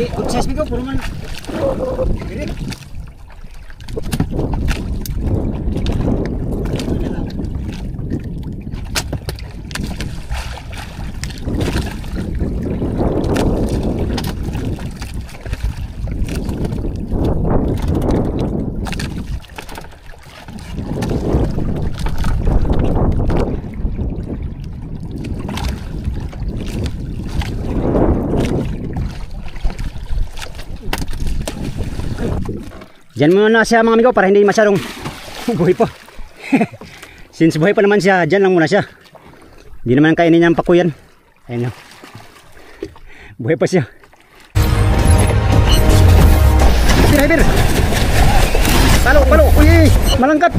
good size bigo, puro man. Dirit. Diyan muna siya mga amigo para hindi masyadong buhay pa. Since buhay pa naman siya, diyan lang muna siya. Hindi naman kainin niya ang pakuyan. Ayun yun. Buhay pa siya. Driver! Palo, palo! Uy! Malangkat!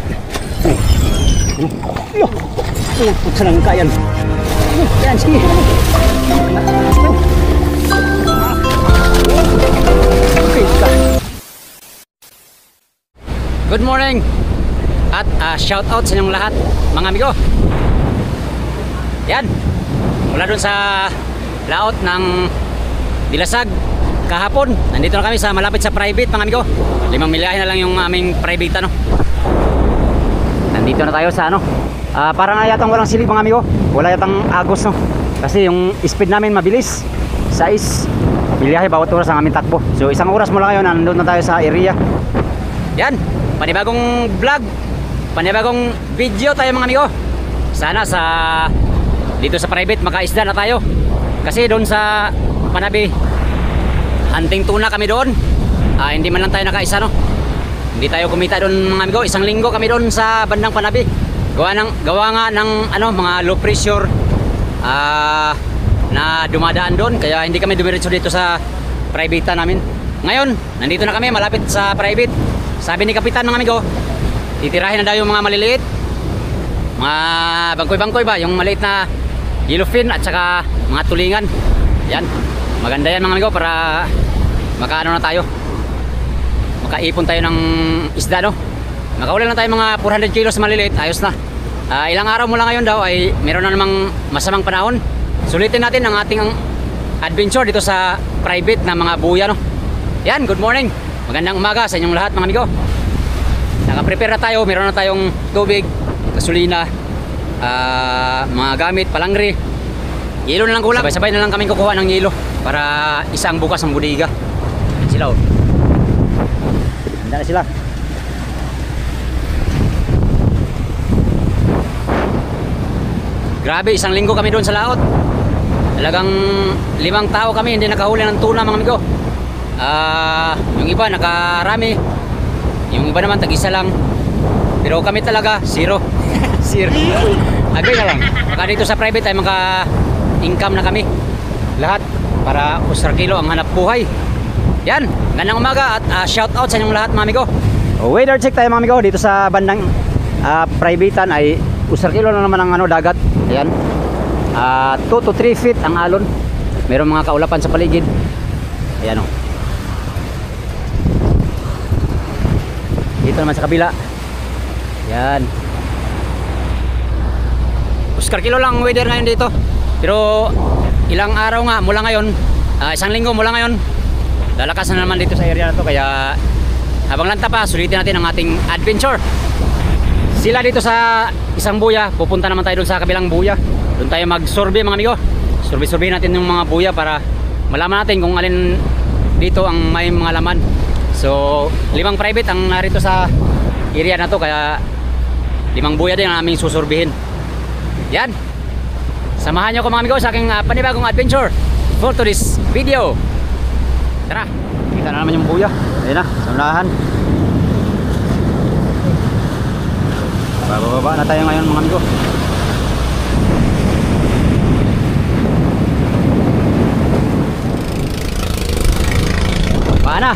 Putsa lang kayan. Yan, sige! Okay, good morning at shout out sa inyong lahat mga amigo. Yan, mula dun sa laot ng Dilasag kahapon, nandito na kami sa malapit sa private mga amigo. 5 milyahe na lang yung aming private ano. Nandito na tayo sa ano, parang yatang walang silib mga amigo. Wala yatang agos no, kasi yung speed namin mabilis, 6 milyahe bawat oras ang aming takbo. So isang oras mula ngayon nandun na tayo sa area. Yan, panibagong vlog, panibagong video tayo mga amigo. Sana sa dito sa private makaisda na tayo. Kasi doon sa Panabi, hunting tuna kami doon. Hindi man lang tayo nakaisa no. Hindi tayo kumita doon mga amigo. Isang linggo kami doon sa bandang Panabi. Gawa nga ng ano, mga low pressure na dumadaan doon. Kaya hindi kami dumiretso dito sa private namin. Ngayon, nandito na kami malapit sa private. Sabi ni Kapitan mga amigo, titirahin na daw yung mga maliliit, mga bangkoy-bangkoy ba, yung maliit na yellowfin at saka mga tulingan. Yan, maganda yan mga amigo para makaano na tayo, makaipon tayo ng isda no. Makaulan na tayo mga 400 kilos maliliit, ayos na. Ilang araw mula ngayon daw ay meron na namang masamang panahon. Sulitin natin ang ating adventure dito sa private na mga buya no. Yan, good morning. Magandang umaga sa inyong lahat mga amigo. Naka-prepare na tayo, meron na tayong tubig, gasolina, mga gamit, palangri. Yelo na lang kulang. Sabay-sabay na lang kaming kukuha ng yelo para isang bukas ng budiga. Sila oh. Handa na sila. Grabe, isang linggo kami doon sa laot. Talagang 5 tao kami hindi nakahuli ng tuna mga amigo. Yung iba nakarami, yung iba naman tag-isa lang, pero kami talaga zero. Zero. Agay na lang. Baka dito sa private ay maka-income na kami lahat para usar kilo ang hanap buhay. Yan, ganang umaga at shout out sa inyong lahat mga amigo. Weather check tayo mga amigo dito sa bandang privatean ay usar kilo na naman ang ano, dagat. Ayan, 2 to 3 feet ang alon. Meron mga kaulapan sa paligid. Ayan o. Dito naman sa kabila. Yan. Oscar kilo lang weather ngayon dito. Pero ilang araw nga mula ngayon, isang linggo mula ngayon, lalakas na naman dito sa area na to. Kaya habang lanta pa, sulitin natin ang ating adventure. Sila dito sa isang buya, pupunta naman tayo doon sa kabilang buya. Doon tayo mag-survey mga amigo. Survey natin yung mga buya para malaman natin kung alin dito ang may mga laman. So 5 private ang narito sa area na to, kaya 5 buya din ang aming susurbihin. Yan, samahan nyo ko mga amigo sa aking panibagong adventure for today's video. Tara, kita na naman yung buya. Ayun na, sa unahan. Bababa na tayo ngayon mga amigo. Paana?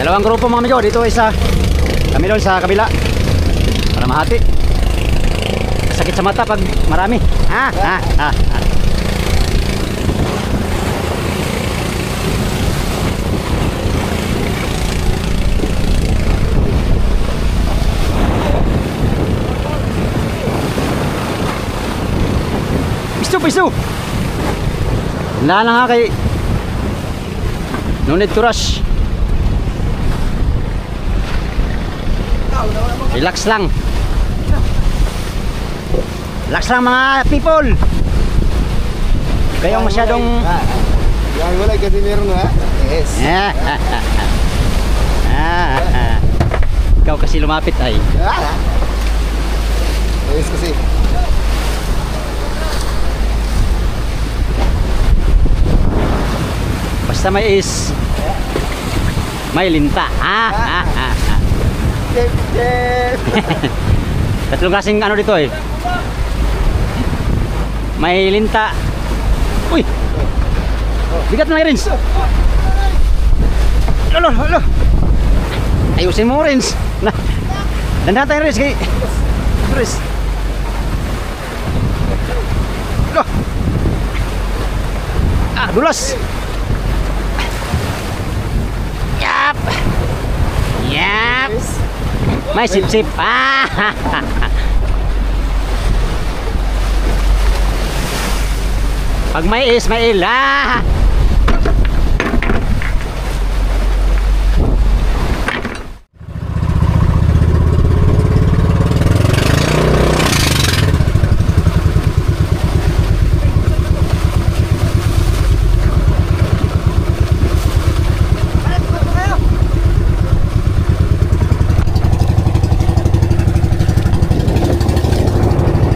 Dalawang grupo mga amigo, dito isa kami doon sa kabila para mahati. Sakit sa mata pag marami. Piso. Wala na nga kay No need to rush. Relax lang. Relax lang mga people. Kayong masyadong Yan wala kasi meron nga. Yes. Ikaw kasi lumapit ay. Yes kasi. Basta may is, may linta. Tatlong kasing ano dito eh. May linta. Uy! Bigat na Rins. Lolo. Ayusin mo Rins. Dandan tayo Rins kay Rins. Loh. Dulas. Yap. May sip-sip. Pag may is, may ila.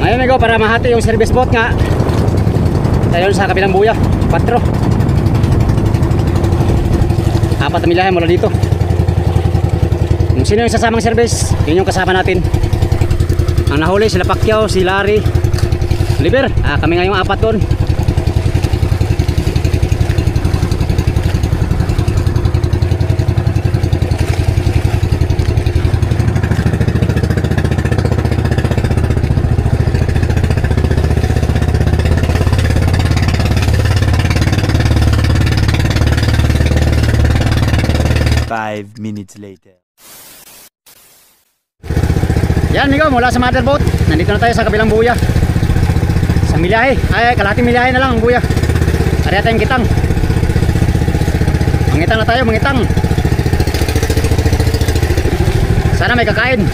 Ngayon amigo, para mahati yung service boat nga tayo sa kabilang buya 4 na milahe mula dito. Kung sino yung sasamang service, yun yung kasama natin. Ang nahuli sila Pacquiao, si Larry, Oliver, kami ngayong 4 doon. Five minutes later. Yan amigo, mula sa mother boat, nandito na tayo sa kabilang buya. Sa milyahe, ay kalahating milyahe na lang ang buya. Ari tayong kitang. Mangitang na tayo, mangitang. Sana may kakain.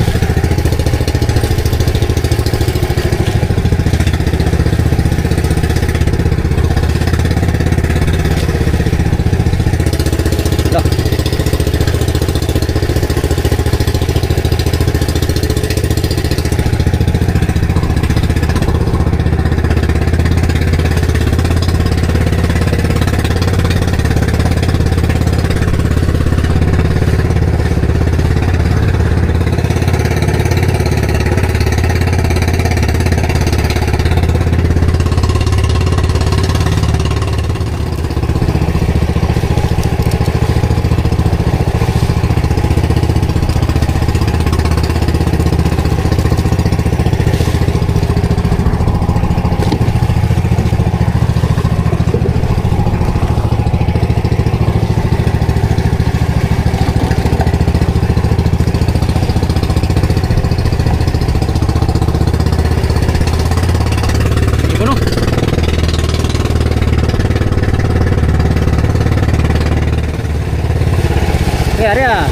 Area.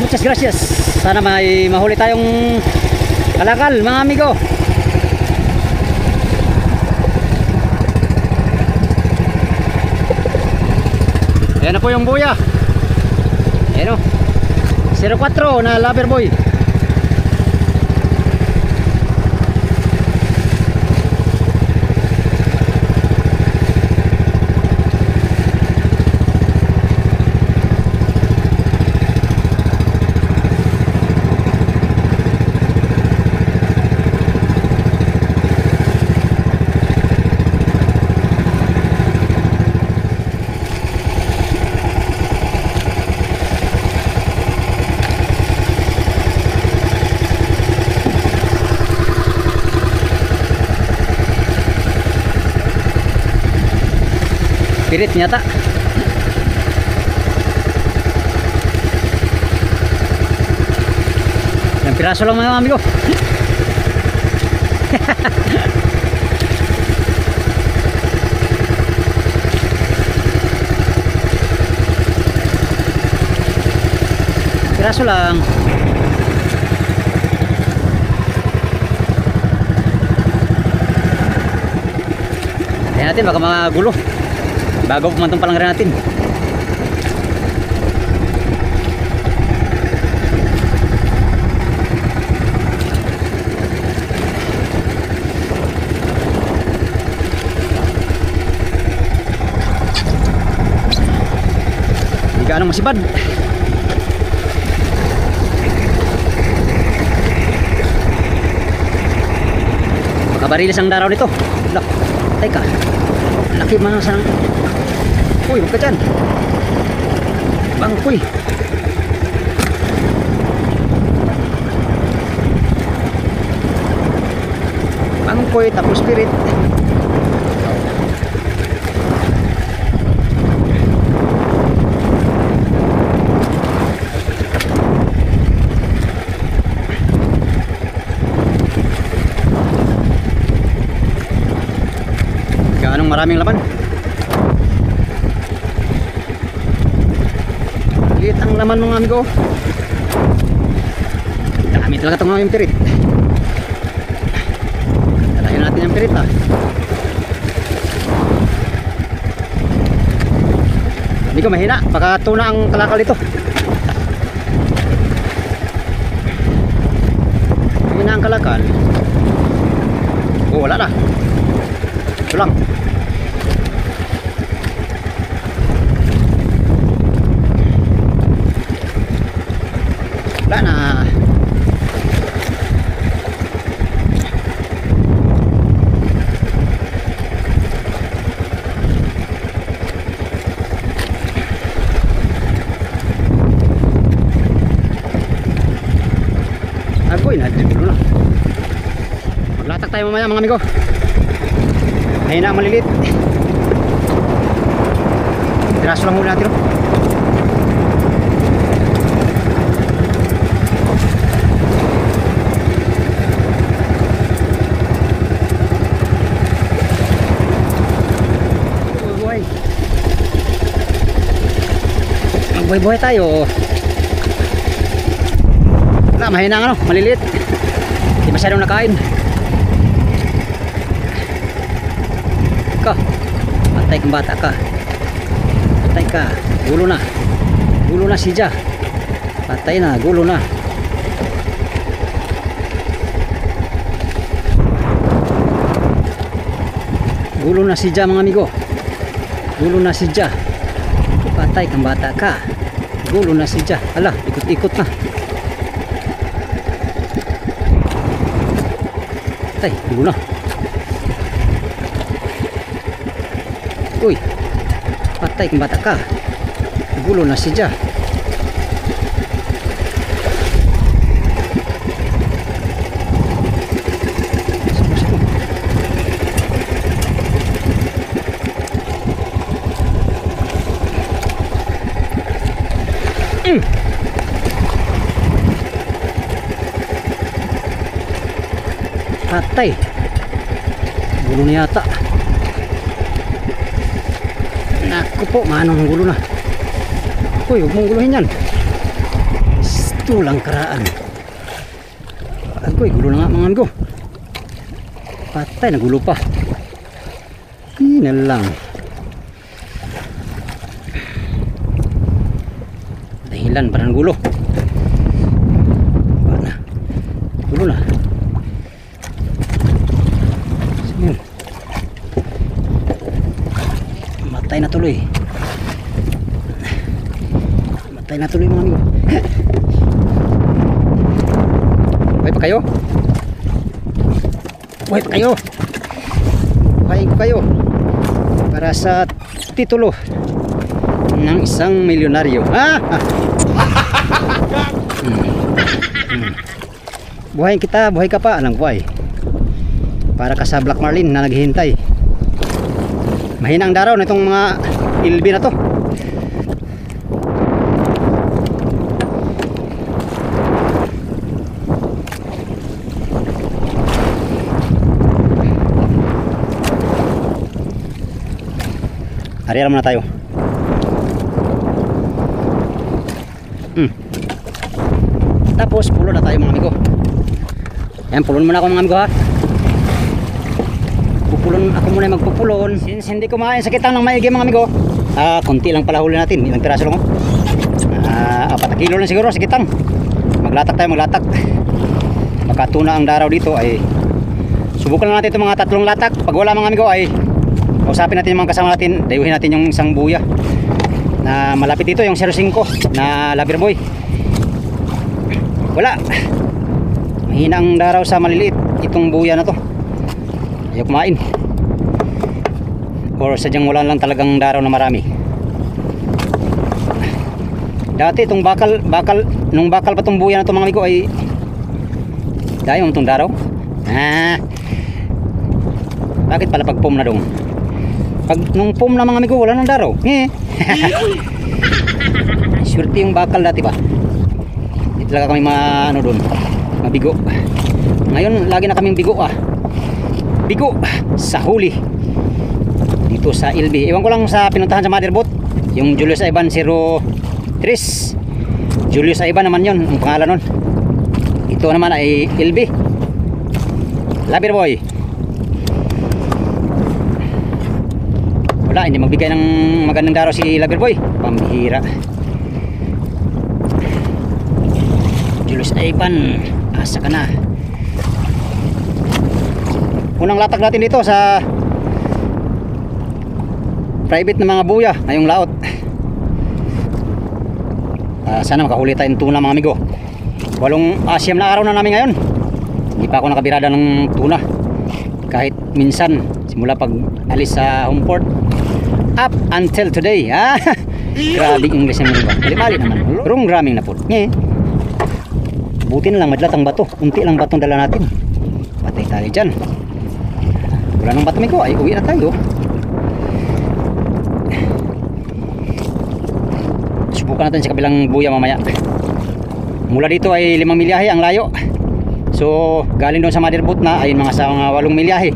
Muchas gracias. Sana may mahuli tayong kalakal mga amigo. Ayan na po yung buya. Ayan o 04 na Loverboy. Pirit nyata. Yang piraso lang mga amigo. Kaso lang, kaya natin baka magulo bago pumantong palang rin natin. Hindi gaano masipad. Makabarilis ang daraw nito. Lak, teka. Laki man sa... Uy, huwag ka dyan. Bangkoy. Bangkoy tapos spirit. Gaanong maraming laman. Liit ang laman mga amigo. Dami talaga itong mga pirit. Tatayin natin yung pirit ha. Hindi ko mahina. Baka tuna ang kalakal ito. Mahina ang kalakal. Oh, wala na. Ito lang. Wala na. Agoy na. Maglatak tayo mamaya mga amigo. Ayun na ang malilit. Tiraso lang muna natin. Buhay. Magbuhay-buhay tayo. Wala, mahina ang ano, malilit. Hindi masyadong nakain. Patay kang bata ka. Patay ka. Gulo na. Gulo na si Ja. Patay na. Gulo na. Gulo na si Ja mga amigo. Gulo na si Ja. Patay kang bata ka. Gulo na si Ja. Hala, ikot-ikot na. Patay. Gulo na. Uy, patay kang bata ka. Gulo na si Ja. Patay. Gulo na yata. Naku po, manong gulo na. Uy, huwag mong guluhin yan. Tulang karaan. Agoy, gulo na nga mga amigo. Patay, nagulo pa. Hina lang. Dahilan para ng gulo. Paano? Gulo na. Sige. Matay na tuloy. Matay na tuloy mga amigo. Buhay pa kayo? Buhay pa kayo? Buhayin ko kayo para sa titulo ng isang milyonaryo. Buhayin kita, buhay ka pa. Anong buhay? Para ka sa Black Marlin na naghihintay. Mahina ang daraw na itong mga ilbi na to. Ariyan muna tayo. Tapos pulo na tayo mga amigo. Ayan, pulon muna ako mga amigo ha. Pupulon ako muna, magpupulon. Since hindi kumain sa kitang ng maigi mga amigo, konti lang pala huli natin. Ilang piraso lang 4 kilo lang siguro sa kitang. Maglatak tayo, maglatak. Makatuna ang daraw dito ay subukan lang natin itong mga 3 latak. Pag wala mga amigo ay usapin natin yung mga kasama natin. Dayuhin natin yung isang buya na malapit dito, yung 05 na Loverboy. Wala, mahina ang daraw sa maliliit. Itong buya na to ayaw kumain, or sadyang wala lang talagang daraw na marami. Dati itong bakal, nung bakal pa itong buya na to mga amigo ay dahil mo itong daraw. Bakit pala pag pom na dong? Pag nung pom na mga amigo wala nang daraw. Surety yung bakal dati pa. Hindi talaga kami ano doon, mabigo. Ngayon lagi na kaming bigo bigo sa huli dito sa LB. Iwan ko lang sa pinuntahan sa motherboat, yung Julius Ivan 03. Julius Ivan naman yon ang pangalan nun. Ito naman ay LB Loverboy. Wala, hindi magbigay ng magandang daraw si Loverboy, pambihira. Julius Ivan, asa ka na. Unang latak natin dito sa private na mga buya ngayong laot. Sana makahuli tayong tuna mga amigo. 8 na araw na namin ngayon, hindi pa ako nakabirada ng tuna kahit minsan simula pag alis sa home port up until today. Grabe English naman ba, mali naman, rong raming na po. Buti na lang madlat ang bato, unti lang batong dala natin, patay tayo dyan. Wala nang bato ko ay uwi na tayo. Subukan natin sa kabilang buya mamaya. Mula dito ay 5 milyahe ang layo. So galing doon sa motherboat na ay mga 8 milyahe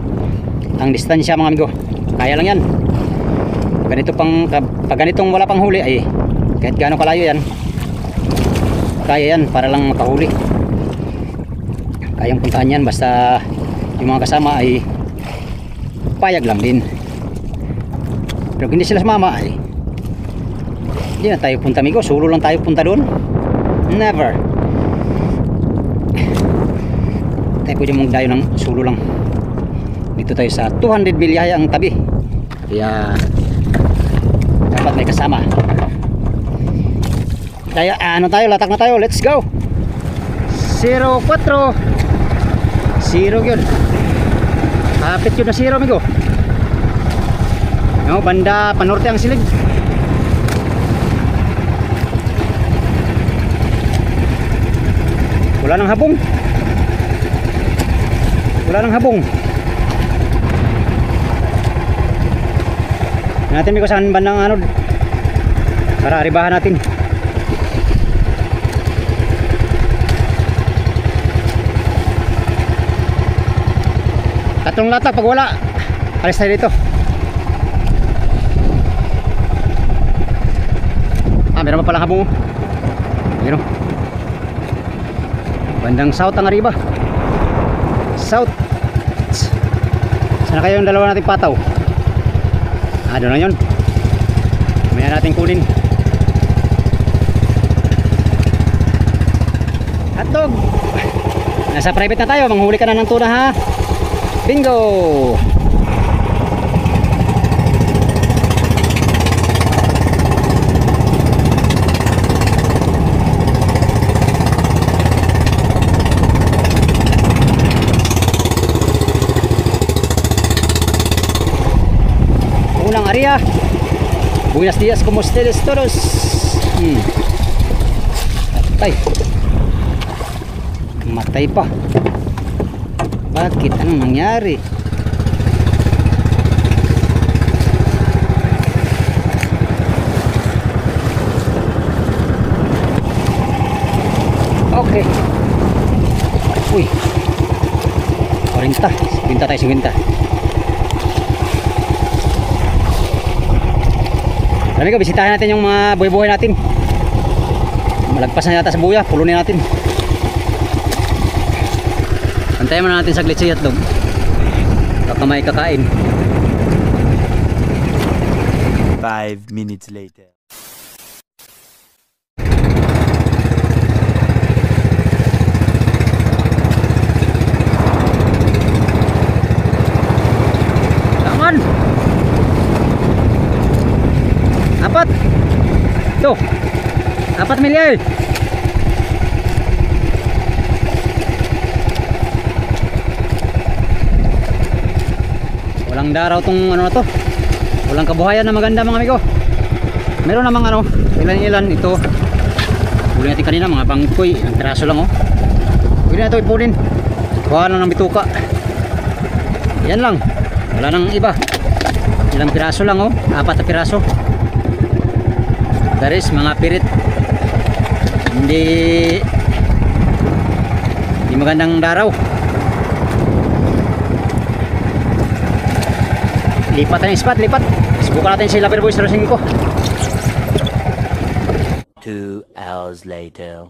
ang distansya mga amigo. Kaya lang yan. Pag ganitong wala pang huli ay kahit gaano kalayo yan, kaya yan para lang makahuli. Kayang puntahan yan basta yung mga kasama ay payag lang din. Pero kung hindi sila sumama ay hindi na tayo punta amigo. Solo lang tayo punta doon. Never. Tayo pwede mong dayo ng solo lang. Dito tayo sa 200 milyahe ang tabi, kaya dapat may kasama. Kaya ano tayo, latak na tayo, let's go. 04 0 yun, kapit yun na 0 amigo. No, banda panorte ang silig. Wala nang habong, wala nang habong. Natin may saan bandang ano para aribahan natin. Tatlong latak, pag wala alis tayo dito. Meron pa palang habong. Meron bandang south ang ariba. South. Sana kayo yung dalawa natin pataw. Doon na yun, maya natin kunin. Hotdog, nasa private na tayo, manghuli ka na ng tuna ha. Bingo. Unang area. Buenos días, como ustedes todos. Matay. Matay pa. Bakit? Anong nangyari? Okay. Uy. 40. 50 tayo, 50. Amigo, bisitahin natin yung mga buhay-buhay natin. Malagpas na yata sa buya, pulunin natin. Hintayin muna natin saglit si Yatlog. Baka may kakain. 5 minutes later. Taman! Apat! Tuh! 4 milyar! Walang daraw tong ano na to. Walang kabuhayan na maganda mga amigo. Meron namang ano, ilan-ilan ito. Huli natin kanina mga bangkoy, ang piraso lang oh. Huli na ito ipunin. Kuha lang ng bituka. Yan lang. Wala nang iba. Ilang piraso lang oh, 4 na piraso. Daris mga pirit. Hindi magandang daraw. Lipat na yung spot, lipat. Subukan natin si Loverboy 05. 2 hours later.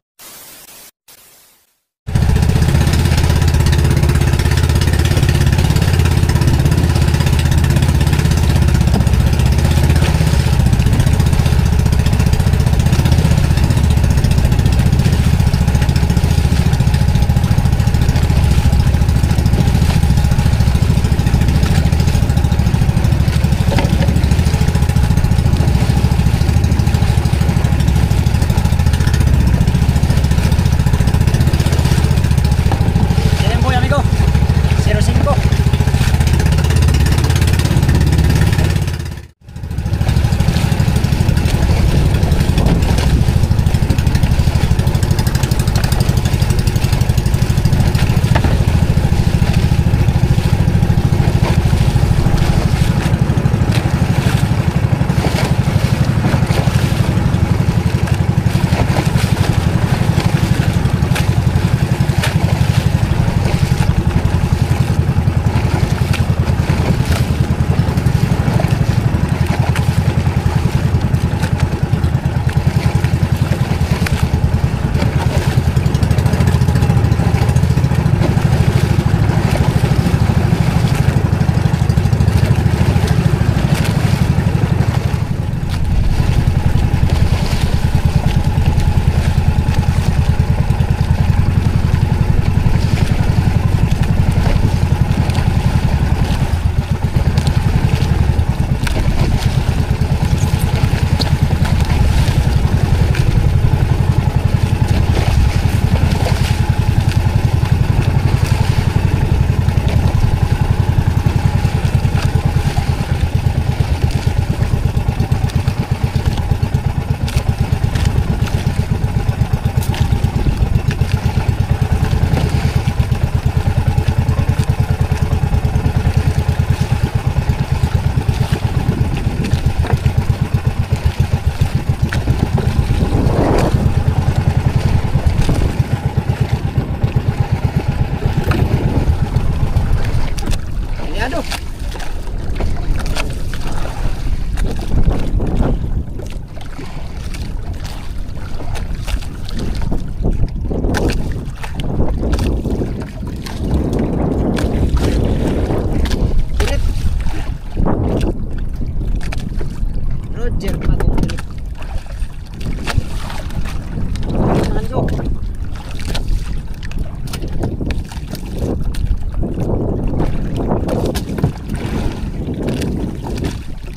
Boy amigo, 05. Roger Pagong. Sando.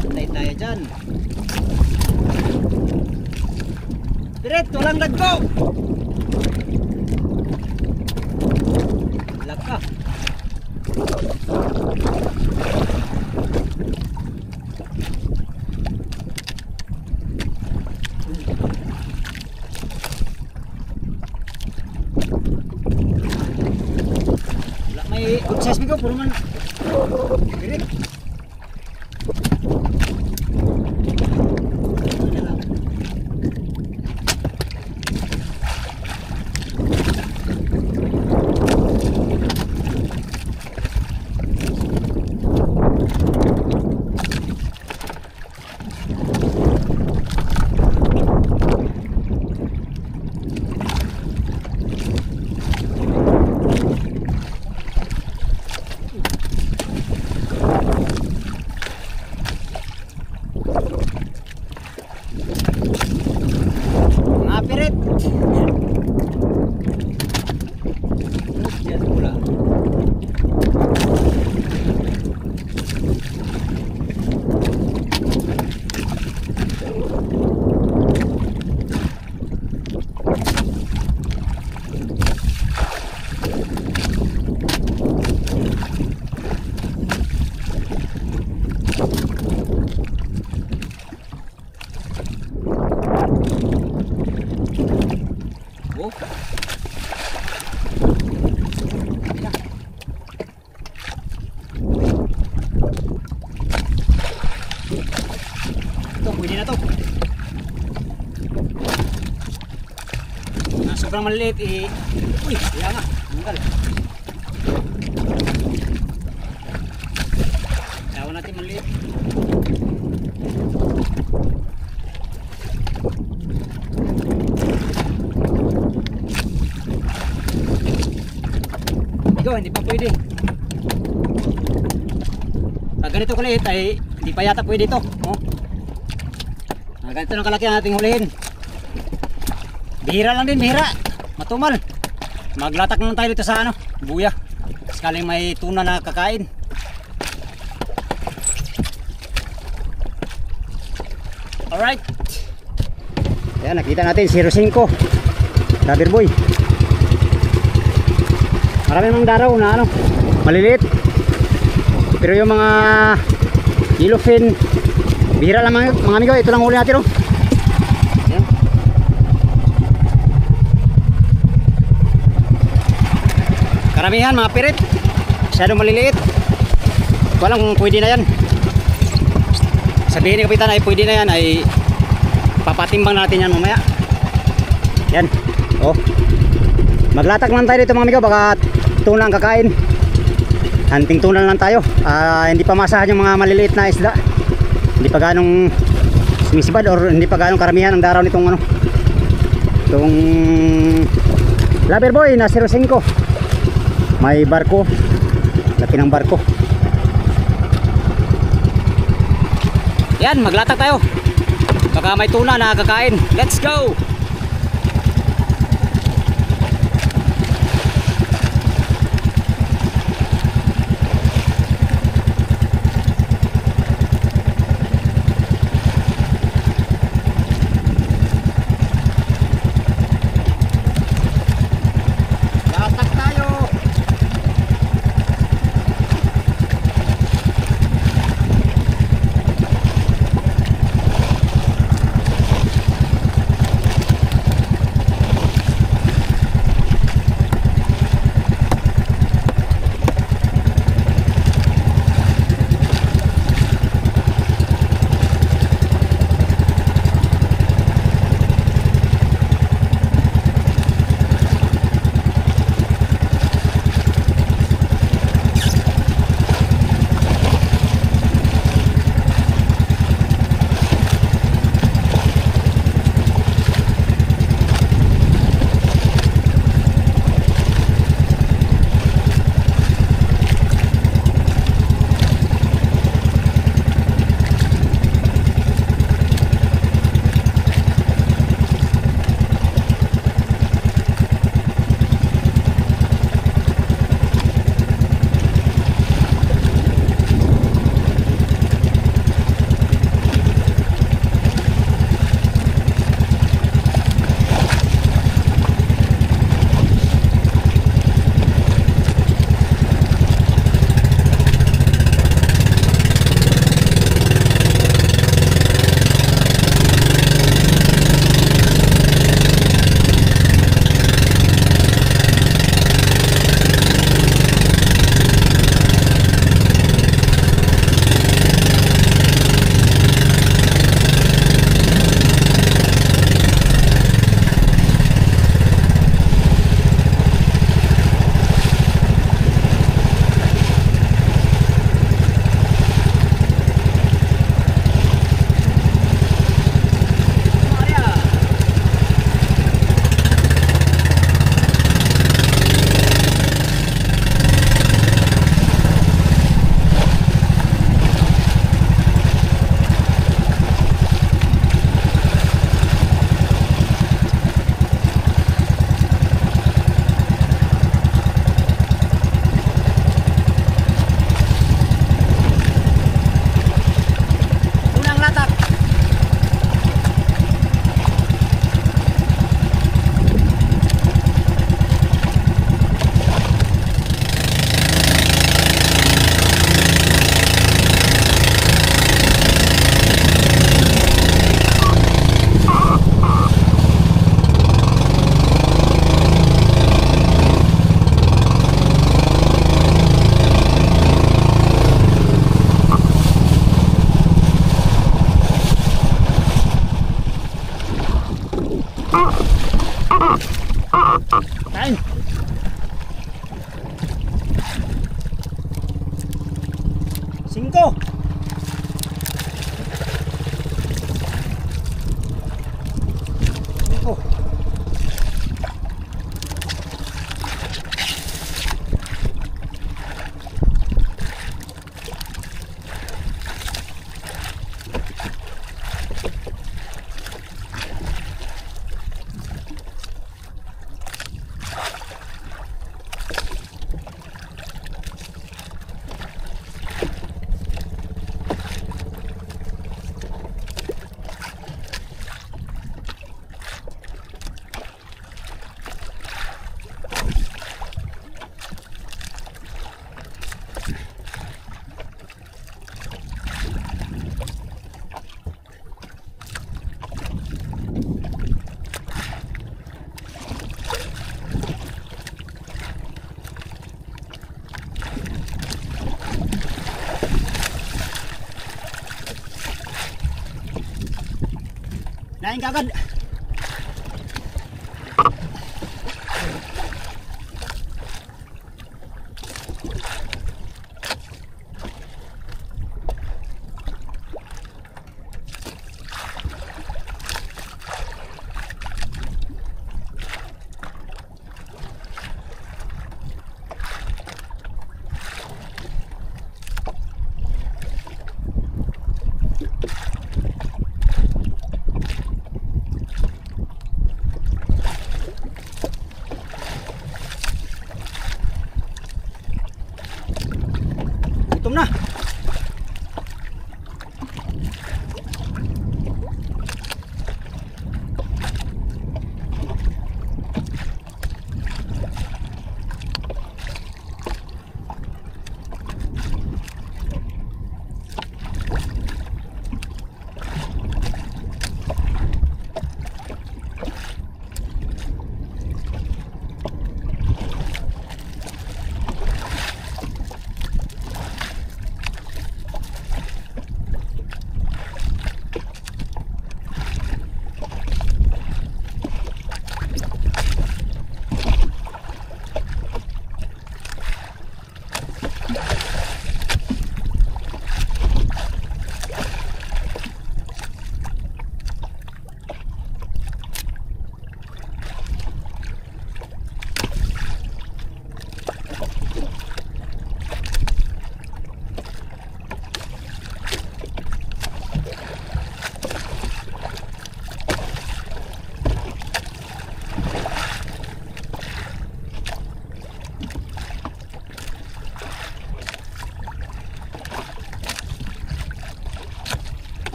Antay tayo dyan. Diretso lang lagko. Lag ka. May good size bigo, puro man. Diret. pwede na to. Na sobrang maliliit uy, kaya nga, tanggal. Tawa natin maliliit. Ikaw, hindi pa pwede. Pag ganito kaliit ay hindi pa yata pwede ito. Oh. Ganito ng kalaki ang ating hulihin. Bihira lang din, bihira. Matumal. Maglatak naman tayo dito sa ano, buya. Sakaling may tuna na kakain. Alright. Ayan, nakita natin 05. Dabir boy. Marami mga daraw na ano, maliliit. Pero yung mga yellowfin, bihira lang mga amigo. Ito lang huli natin, oh. Ayan. Karamihan mga pirit, masyadong maliliit. Walang kung pwede na yan. Sabihin ni kapitan ay pwede na yan, ay papatimbang natin yan mamaya. Yan, oh. Maglatak lang tayo dito mga amigo, baka tuna ang kakain. Hunting tuna lang tayo. Hindi pa masahan yung mga maliliit na isda. Hindi pa ganong sumisibad or hindi pa ganong karamihan ang daraw nitong ano, itong Lover Boy na 05. May barko, laki ng barko. Yan, maglatak tayo, baka may tuna na kakain. Let's go. 5. Nain kagad. Gutom na.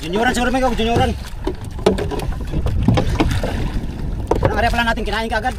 Junioran siguro may junioran. Ang area pala natin kinain kaagad.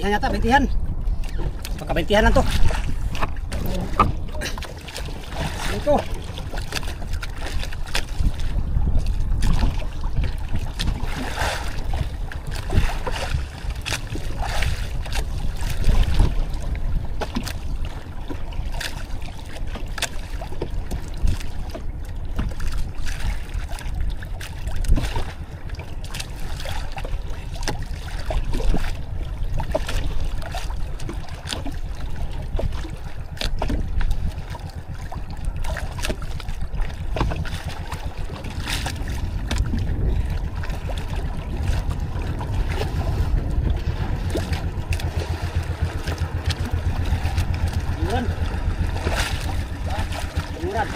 20 yata, 20. Pagka 20 lang to. Ito. Murad.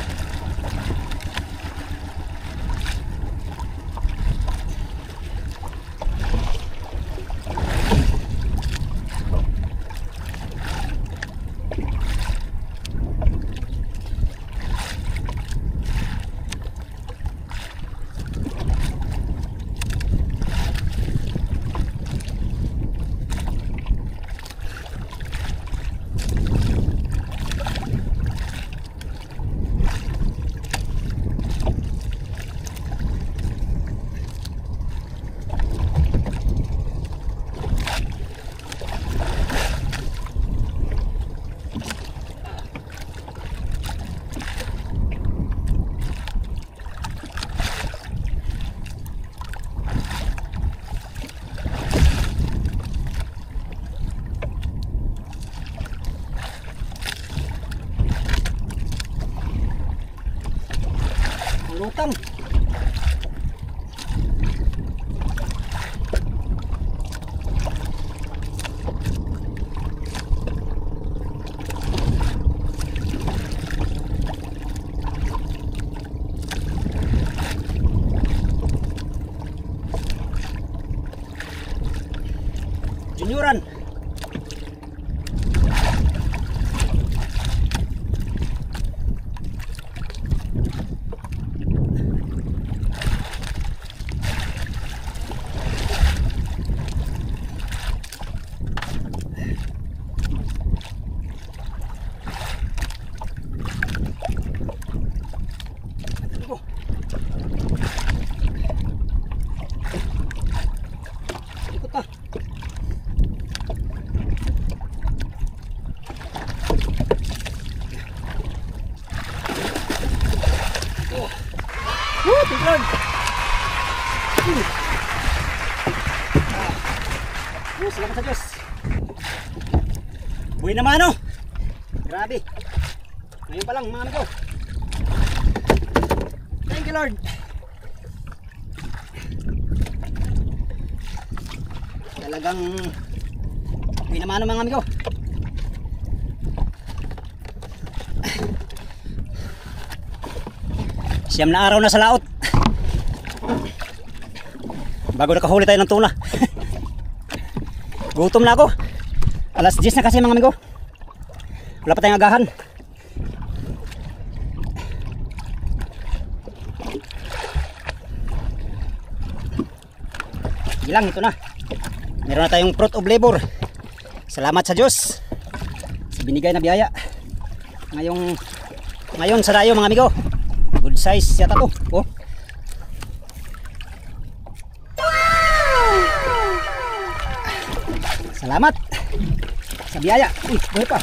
Lutang. Junioran. Ikot pa. Tigran. Salamat sa Diyos. Buhay naman ano. Grabe. Ngayon pa lang mga amigo. Thank you Lord. Talagang buhay naman ano mga amigo. Siyam na araw na sa laot. Bago nakahuli tayo ng tuna. Gutom na ako. Alas 10 na kasi mga amigo. Wala pa tayong agahan. Ilang ito na. Meron na tayong fruit of labor. Salamat sa Diyos sa binigay na biyaya. Ngayon sa dayo mga amigo. Good size yata to. Oh. Salamat sa biyaya. Uy, buhay pa.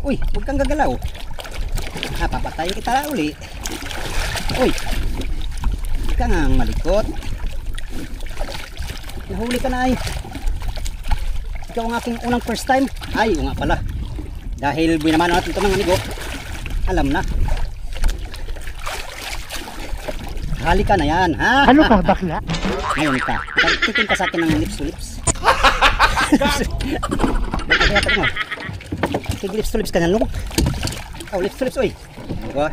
Uy, huwag kang gagalaw. Papatayin kita na uli. Uy, huwag kang malikot. Nahuli ka na ay. Ikaw ang aking unang first time. Ay, nga pala. Dahil binamano natin ito mga amigo. Alam na. Hali ka na yan, ha? Ano ka, bakla? Ngayon ka. Titin ka sa akin ng lips to lips. Tig lips to lips ka na, no? Oh, lips to lips, oy. Diba?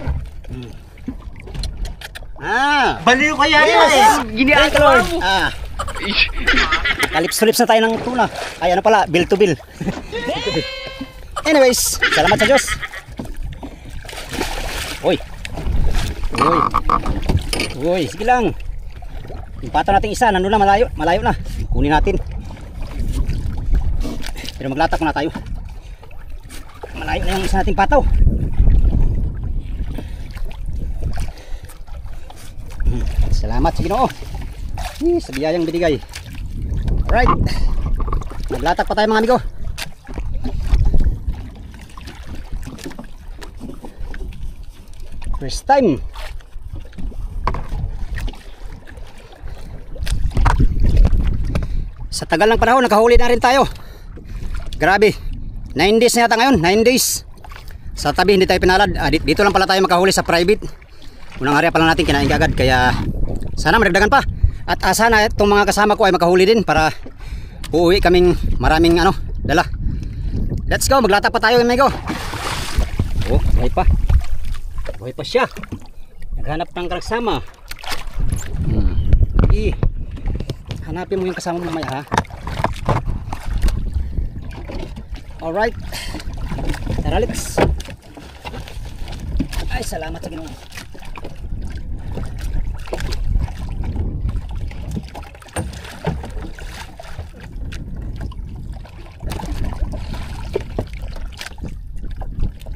Baliw ka yan! Yes! Giniaan Thank you, Lord. Lips to lips na tayo ng tuna. Ay, ano pala? Bill to bill. Anyways, salamat sa Diyos. Uy. Uy, sige lang. Impatan natin isa, nandun na, malayo na. Kunin natin. Pero maglatak muna tayo. Malayo na yung isa nating pataw. Salamat sa Ginoo. Sa biyayang binigay. Alright. Maglatak pa tayo mga amigo. First time. Sa tagal ng panahon, nakahuli na rin tayo. Grabe. 9 days na yata ngayon. 9 days. Sa tabi hindi tayo pinalad. Dito lang pala tayo makahuli sa private. Unang area pa lang natin kinain agad. Kaya sana madagdagan pa. At sana itong mga kasama ko ay makahuli din para uuwi kaming maraming dala. Let's go. Maglatak pa tayo amigo. Oh, buhay pa. Buhay pa siya. Naghanap ng kasama. Hanapin mo yung kasama mo mamaya ha. Alright. Tara let's. Ay salamat sa Ginoo.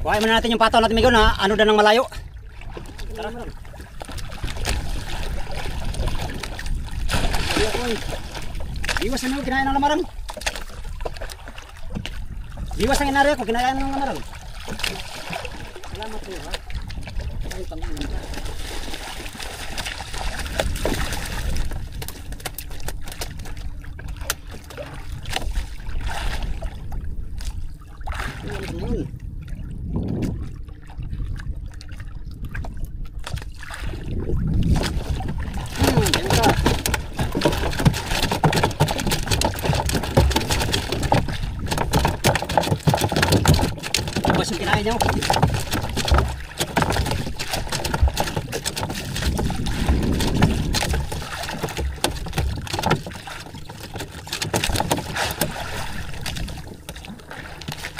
Kuhain muna natin yung pataw natin amigo na ano na ng malayo. Tara. Iwas na mo, kinain ng lamarang. Iwas ang inari ako, kinain ng lamarang. Salamat po ha. Ay, tangin ka. Yung kinain niyo.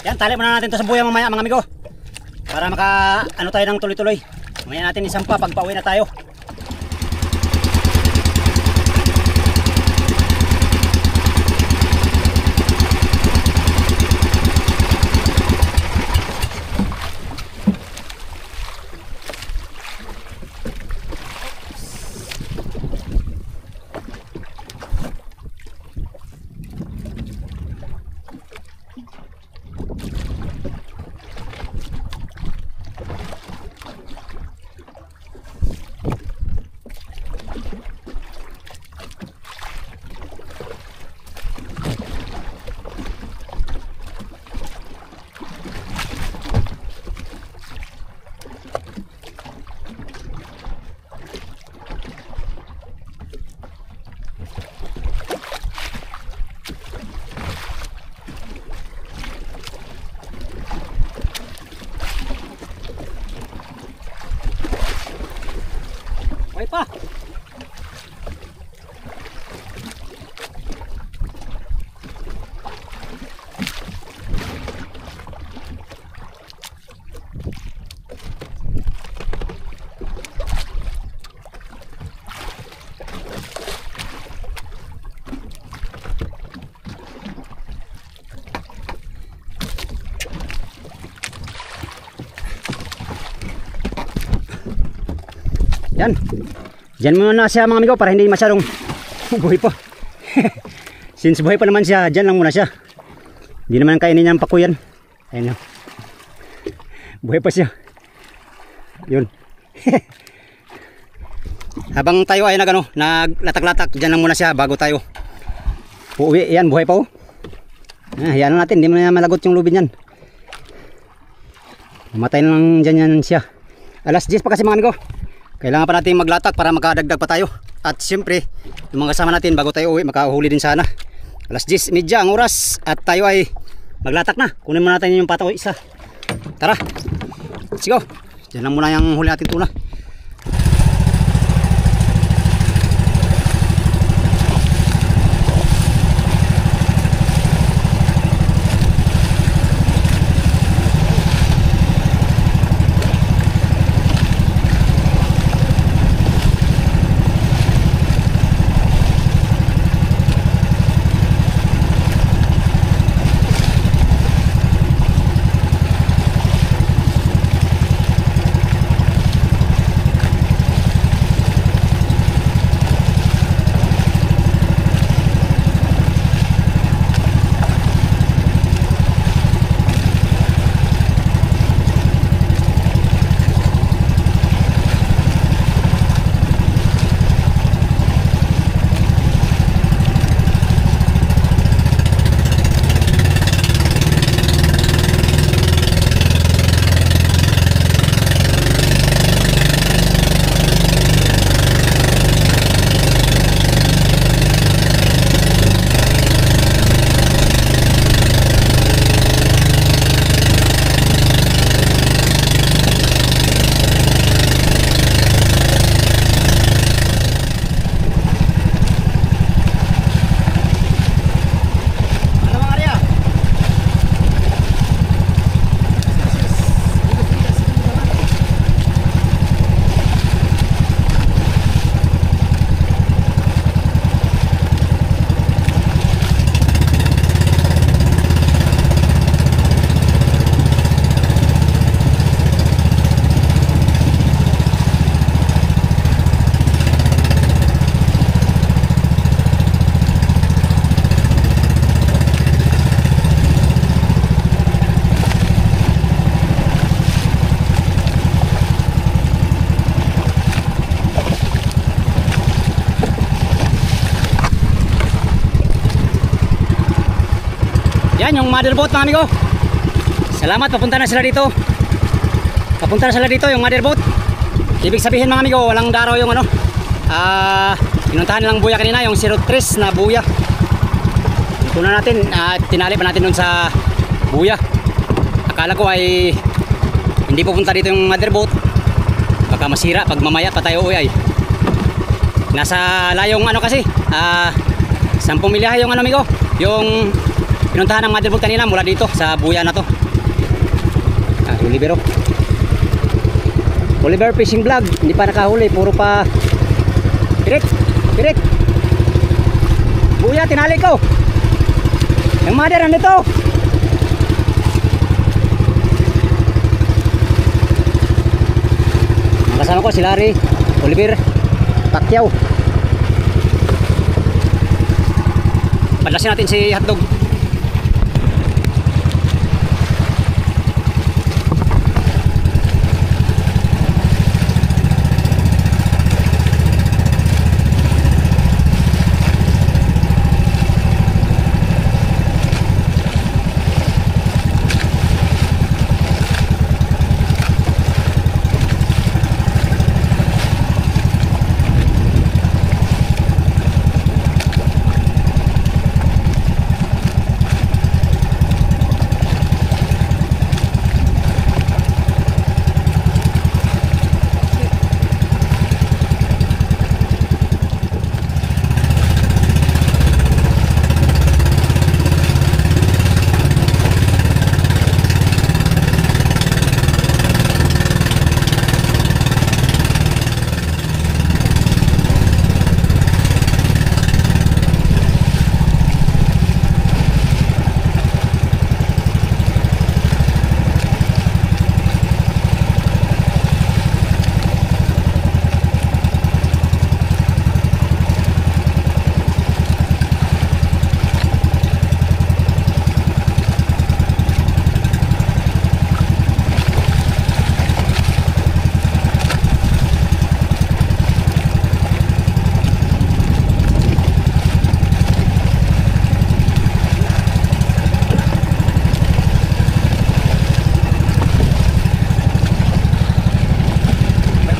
Yan, tali muna natin to sa buya mamaya mga amigo. Para tayo ng tuloy-tuloy. Mamaya natin isampa pag pauwi na tayo. Okay pa. Yan. Diyan muna siya mga amigo para hindi masyadong buhay pa. Since buhay pa naman siya, diyan lang muna siya. Hindi naman kainin niya ang pako yan. Ayun. Buhay pa siya. Yun. Habang tayo ay naglatak-latak, diyan lang muna siya bago tayo uuwi. Yan, buhay pa oh. Hayaan na natin, hindi mo na malagot yung lubid yan. Mamatay lang dyan yan siya. Alas 10 pa kasi mga amigo. Kailangan pa natin maglatak para makadagdag pa tayo. At siyempre, yung mga kasama natin bago tayo uwi, makahuli din sana. Alas 10:30 ang oras at tayo ay maglatak na. Kunin muna natin yung pataw isa. Tara, let's go. Diyan lang muna yung huli natin tuna. Yan yung motherboat mga amigo. Salamat, papunta na sila dito. Papunta na sila dito yung motherboat. Ibig sabihin mga amigo, walang daraw yung ano. Pinuntahan nilang buya kanina, yung 03 na buya. Ito na natin, tinali pa natin dun sa buya. Akala ko ay hindi pupunta dito yung motherboat. Baka masira pag mamaya pa tayo uwi ay. Nasa layong ano kasi, 10 milyahe yung ano amigo. Yung pinuntahan ng motherboat kanina mula dito sa buya na to. Oliver, Oliver Fishing Vlog, hindi pa nakahuli, puro pa pirit, pirit. Buya, tinali ko. Yung mother nandito. Ang kasama ko si Larry, Oliver, Pacquiao. Padlasin natin si Hotdog.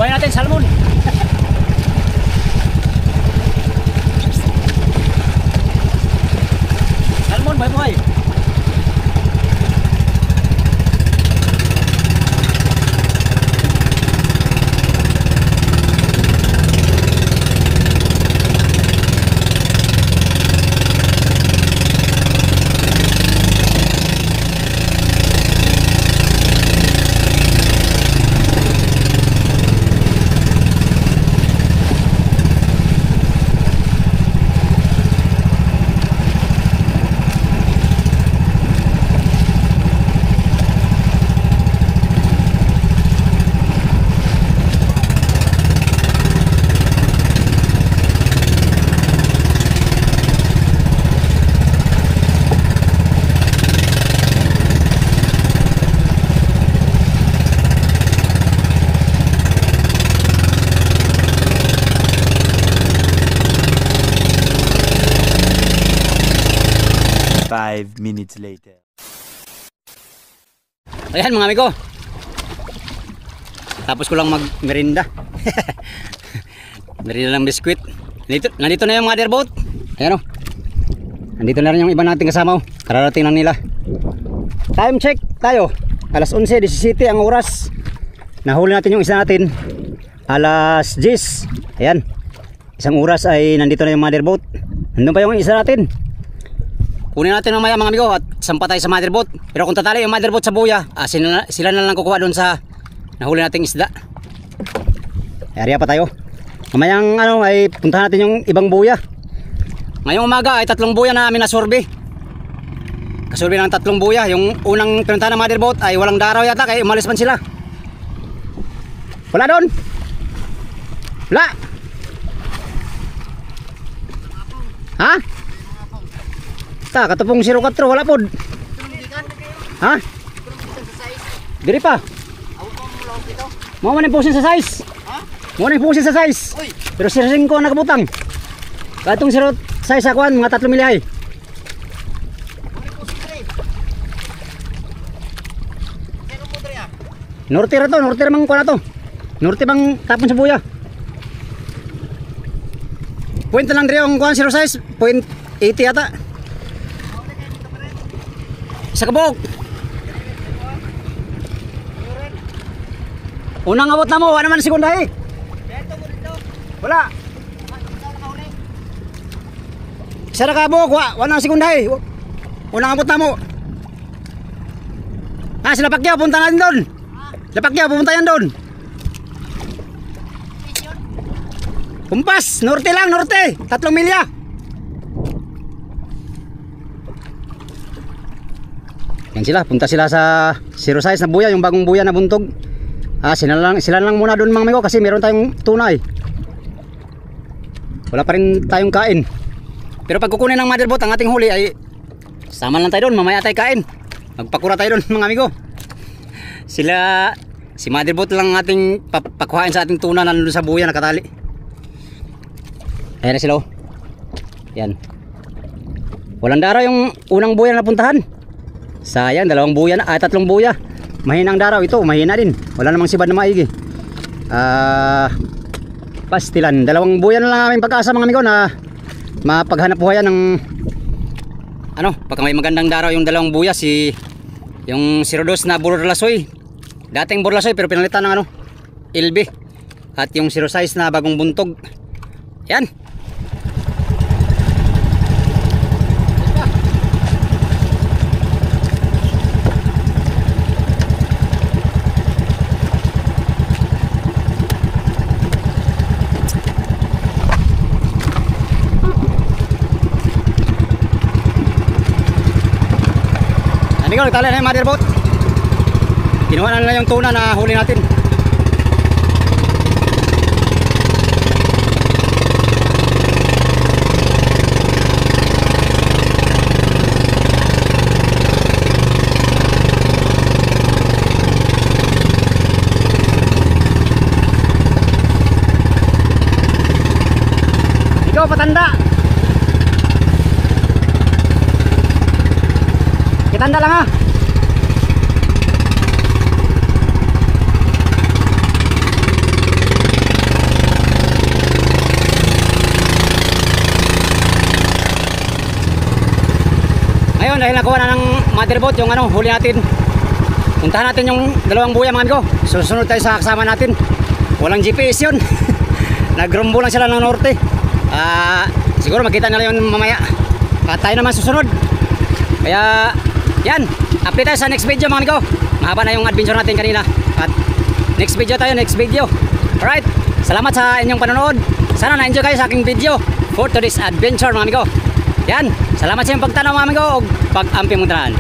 Natin salmon. Salmon buhay. Five minutes later. Ayan mga amigo. Tapos ko lang mag-merinda. Merinda ng biskwit. Nandito na yung motherboat. Ayan o. Nandito na rin yung iba nating kasama o. Kararating lang nila. Time check tayo. Alas 11:17 ang oras. Nahuli natin yung isa natin. Alas 10. Ayan. Isang oras ay nandito na yung motherboat. Nandun pa yung isa natin. Kunin natin mamaya mga amigo at sampa tayo sa motherboat. Pero kung tatali yung motherboat sa buya, sila na lang kukuha doon sa nahuli nating isda. Area pa tayo. Mamayang ano ay puntahan natin yung ibang buya. Ngayong umaga ay 3 buya na namin nasurvey. Kasurvey ng 3 buya. Yung unang pinuntahan ng motherboat ay walang daraw yata kaya umalis man sila. Wala doon. Wala. Ha? Ta, katupong 04 wala pod. Ha? Diri pa. Mo man pusin sa size. Ha? Mo man pusin sa size. Pero 05 nakabutang. Katong 0 size akuan mga 3 milyahe. Norte ra to, norte ra mang kuha na to. Norte bang tapon sa buya. Point lang diri ang kuha 06, point 80 ata. Sa kabog. Unang abot na mo, wala naman segunda eh. Wala. Isa na kabog, wala nang segunda eh. Unang abot na mo. Sila Pacquiao, punta natin doon. Sila Pacquiao, pupunta yan doon. Kumpas, norte lang, norte. 3 milya. Yan sila, punta sila sa 06 na buya, yung bagong buya na buntog. Sila lang muna doon mga amigo kasi meron tayong tuna eh. Wala pa rin tayong kain. Pero pag kukunin ng motherboard ang ating huli ay sama lang tayo doon, mamaya tayo kain. Magpakura tayo doon mga amigo. Si motherboard lang ang ating pakuhain sa ating tuna na nandun sa buya nakatali. Ayan na sila oh. Yan. Walang daraw yung unang buya na napuntahan. Sayang, 2 buya na, 3 buya. Mahina ang daraw ito, mahina din. Wala namang sibad na maigi. Pastilan, 2 buya na lang aming pag-asa mga amigo na mapaghanap buhayan ng pagka may magandang daraw yung 2 buya, yung 02 na Burlasoy. Dating Burlasoy pero pinalitan ng LB. At yung 06 na bagong buntog. Yan. Amigo, nagtala na yung motherboard. Kinuha na nila yung tuna na huli natin. Ikaw patanda. Kitanda lang ha. Ngayon dahil nakuha na ng motherboard yung huli natin. Puntahan natin yung 2 buya mga amigo. Susunod tayo sa kasama natin. Walang GPS yun. Nagrumbo lang sila ng norte. Siguro makita nila yun mamaya. Tayo naman susunod. Kaya yan, update tayo sa next video mga amigo. Mahaba na yung adventure natin kanina. At next video tayo, next video. Alright, salamat sa inyong panonood. Sana na-enjoy kayo sa aking video for today's adventure mga amigo. Yan, salamat sa inyong pagtanaw mga amigo o pag-ampi mong tanan.